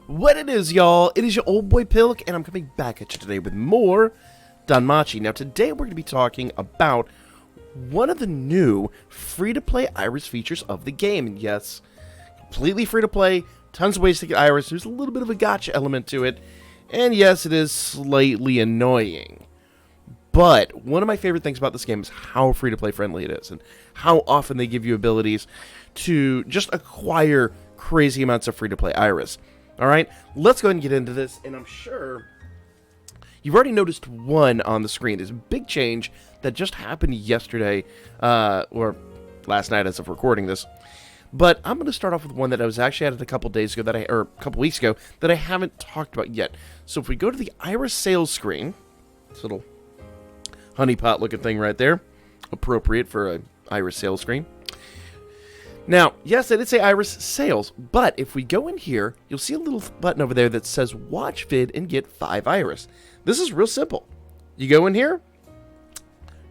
What it is, y'all? It is your old boy Pilk, and I'm coming back at you today with more Danmachi. Now, today we're going to be talking about one of the new free-to-play Iris features of the game. And yes, completely free-to-play, tons of ways to get Iris. There's a little bit of a gotcha element to it, and yes, it is slightly annoying. But one of my favorite things about this game is how free-to-play friendly it is, and how often they give you abilities to just acquire crazy amounts of free-to-play Iris. Alright, let's go ahead and get into this, and I'm sure you've already noticed one on the screen. There's a big change that just happened yesterday, or last night as of recording this. But I'm going to start off with one that I was actually at a couple days ago, or a couple weeks ago, that I haven't talked about yet. So if we go to the Iris sales screen, this little honeypot looking thing right there, appropriate for an Iris sales screen. Now, yes, I did say Iris sales, but if we go in here, you'll see a little button over there that says watch vid and get 5 Iris. This is real simple. You go in here,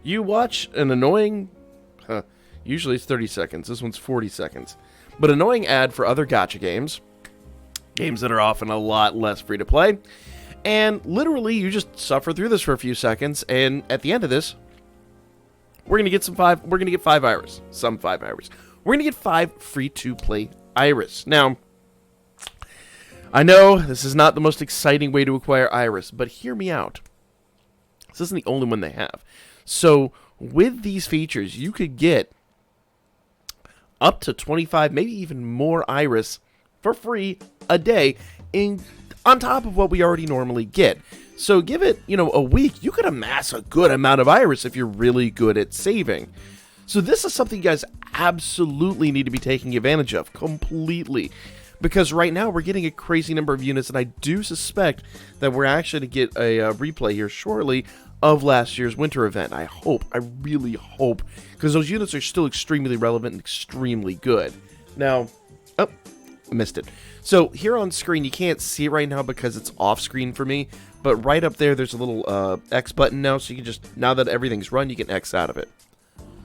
you watch an annoying, usually it's 30 seconds, this one's 40 seconds, but annoying ad for other gacha games that are often a lot less free to play, and literally you just suffer through this for a few seconds, and at the end of this, we're gonna get 5 Iris, some 5 Iris. We're going to get 5 free-to-play Iris. Now, I know this is not the most exciting way to acquire Iris, but hear me out. This isn't the only one they have. So, with these features, you could get up to 25, maybe even more Iris for free a day on top of what we already normally get. So, give it, a week. You could amass a good amount of Iris if you're really good at saving. So this is something you guys absolutely need to be taking advantage of completely, because right now we're getting a crazy number of units, and I do suspect that we're actually going to get a replay here shortly of last year's winter event. I really hope, because those units are still extremely relevant and extremely good. Now, I missed it. So here on screen, you can't see it right now because it's off screen for me, but right up there there's a little X button now, so you can just, now that everything's run, you can X out of it.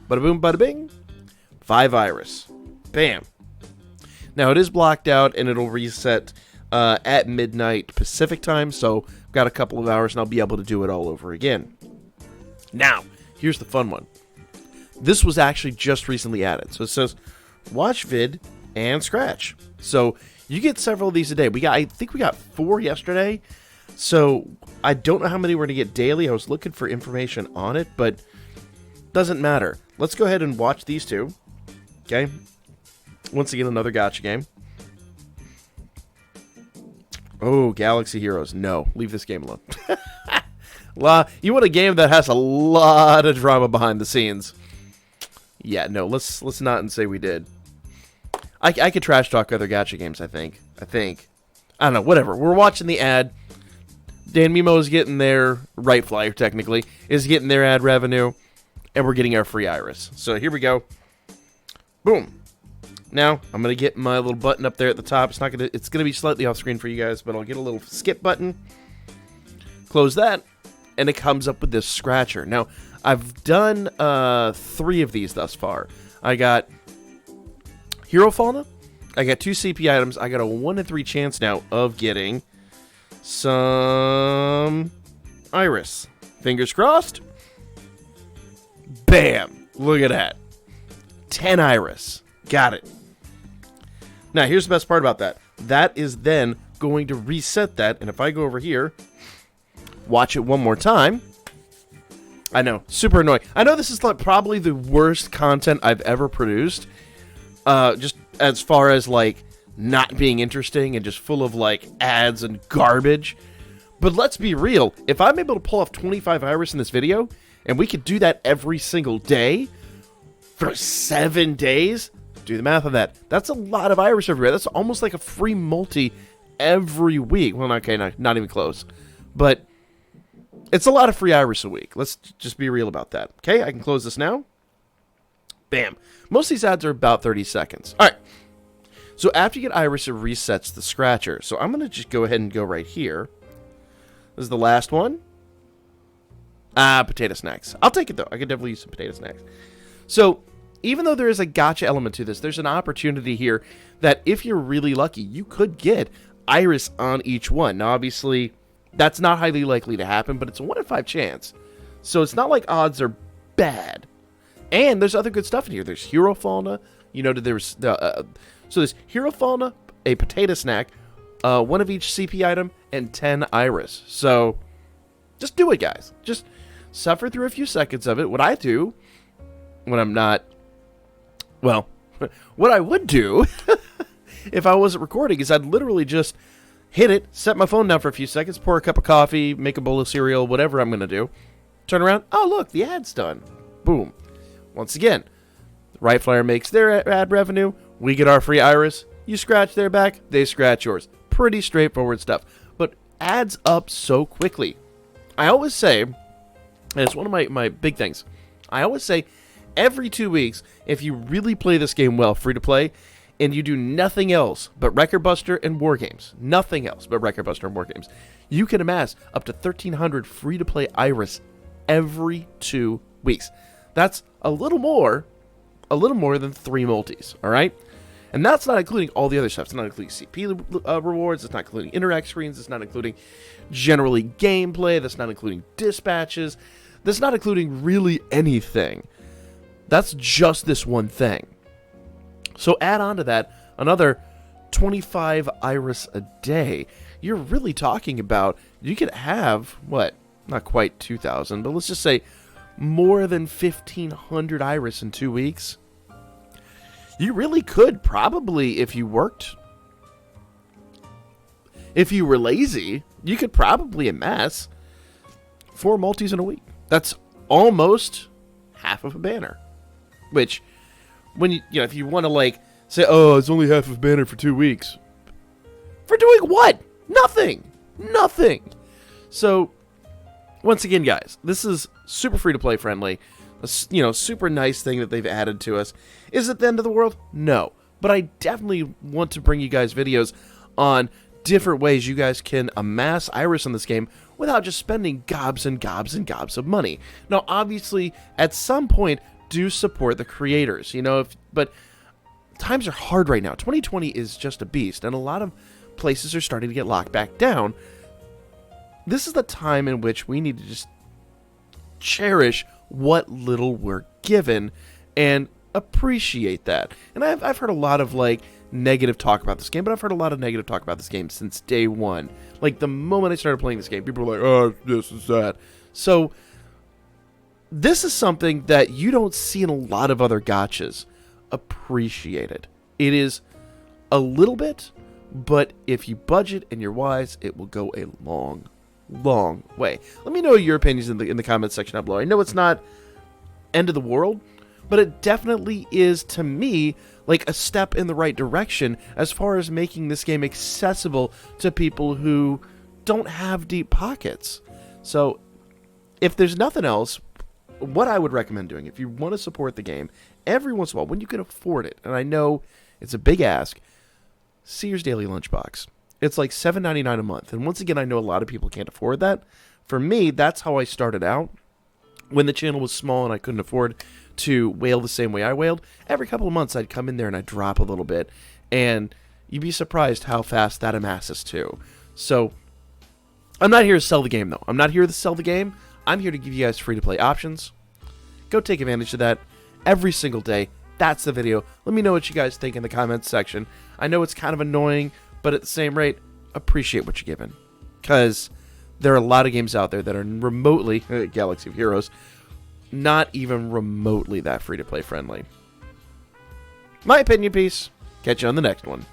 Bada boom, bada bing. 5 Iris. Bam. Now, it is blocked out, and it'll reset at midnight Pacific time, so I've got a couple of hours, and I'll be able to do it all over again. Now, here's the fun one. This was actually just recently added. So it says, watch vid and scratch. So you get several of these a day. I think we got 4 yesterday, so I don't know how many we're going to get daily. I was looking for information on it, but doesn't matter. Let's go ahead and watch these two. Okay. Once again, another gacha game. Oh, Galaxy Heroes. No, leave this game alone. You want a game that has a lot of drama behind the scenes. Yeah, no, let's not say we did. I could trash talk other gacha games, I think. I don't know, whatever. We're watching the ad. Danmemo is getting their right flyer, technically, is getting their ad revenue. And we're getting our free Iris. So here we go. Boom. Now, I'm going to get my little button up there at the top. It's going to be slightly off screen for you guys, but I'll get a little skip button. Close that. And it comes up with this scratcher. Now, I've done 3 of these thus far. I got Hero Fauna. I got 2 CP items. I got a 1 in 3 chance now of getting some Iris. Fingers crossed. Bam! Look at that. 10 Iris. Got it. Now, here's the best part about that. That is then going to reset that, and if I go over here, watch it one more time. I know, super annoying. I know this is probably the worst content I've ever produced, just as far as, not being interesting and just full of, ads and garbage. But let's be real. If I'm able to pull off 25 Iris in this video, and we could do that every single day for 7 days. Do the math on that. That's a lot of Iris everywhere. That's almost like a free multi every week. Well, okay, not even close. But it's a lot of free Iris a week. Let's just be real about that. Okay, I can close this now. Bam. Most of these ads are about 30 seconds. All right. So after you get Iris, it resets the scratcher. So I'm going to just go ahead and go right here. This is the last one. Potato snacks. I'll take it, though. I could definitely use some potato snacks. So, even though there is a gotcha element to this, there's an opportunity here that if you're really lucky, you could get iris on each one. Now, obviously, that's not highly likely to happen, but it's a 1 in 5 chance. So it's not like odds are bad. And there's other good stuff in here. There's hero fauna. You know, there's so there's hero fauna, a potato snack, 1 of each CP item, and 10 iris. So just do it, guys. Just suffer through a few seconds of it. What I do when I'm not, well, what I would do if I wasn't recording is I'd literally just hit it, set my phone down for a few seconds, pour a cup of coffee, make a bowl of cereal, whatever I'm going to do. Turn around. Oh, look, the ad's done. Boom. Once again, Right Flyer makes their ad revenue. We get our free iris. You scratch their back, they scratch yours. Pretty straightforward stuff. But adds up so quickly. I always say, and it's one of my big things, I always say every 2 weeks, if you really play this game well, free to play, and you do nothing else but Record Buster and War Games, nothing else but Record Buster and War Games, you can amass up to 1,300 free to play iris every 2 weeks. That's a little more than 3 multis, all right? And that's not including all the other stuff. It's not including CP rewards. It's not including interact screens. It's not including generally gameplay. That's not including dispatches. That's not including really anything. That's just this one thing. So add on to that another 25 iris a day. You're really talking about, you could have, what, not quite 2,000, but let's just say more than 1,500 iris in 2 weeks. You really could probably, if you worked, if you were lazy, you could probably amass 4 multis in a week. That's almost half of a banner. Which, when you know, if you want to like say, oh, it's only half of a banner for 2 weeks. For doing what? Nothing. Nothing. So, once again, guys, this is super free to play friendly. A, super nice thing that they've added to us. Is it the end of the world? No. But I definitely want to bring you guys videos on different ways you guys can amass iris in this game without just spending gobs and gobs and gobs of money. Now, obviously, at some point, do support the creators, but times are hard right now. 2020 is just a beast, and a lot of places are starting to get locked back down. This is the time in which we need to just cherish what little we're given and appreciate that. And I've heard a lot of negative talk about this game, but I've heard a lot of negative talk about this game since day one. Like the moment I started playing this game, people were like, oh, this is that. So this is something that you don't see in a lot of other gachas. Appreciate it. It is a little bit, but if you budget and you're wise, it will go a long way. Let me know your opinions in the comments section down below. I know it's not end of the world, but it definitely is, to me, like a step in the right direction as far as making this game accessible to people who don't have deep pockets. So if there's nothing else, what I would recommend doing, if you want to support the game, every once in a while, when you can afford it, and I know it's a big ask, Sears Daily Lunchbox. It's like $7.99 a month. And once again, I know a lot of people can't afford that. For me, that's how I started out. When the channel was small and I couldn't afford to whale the same way I whaled, every couple of months I'd come in there and I'd drop a little bit. And you'd be surprised how fast that amasses too. So, I'm not here to sell the game though. I'm not here to sell the game. I'm here to give you guys free-to-play options. Go take advantage of that every single day. That's the video. Let me know what you guys think in the comments section. I know it's kind of annoying, but at the same rate, appreciate what you're given. Because there are a lot of games out there that are remotely, Galaxy of Heroes, not even remotely that free-to-play friendly. My opinion piece. Catch you on the next one.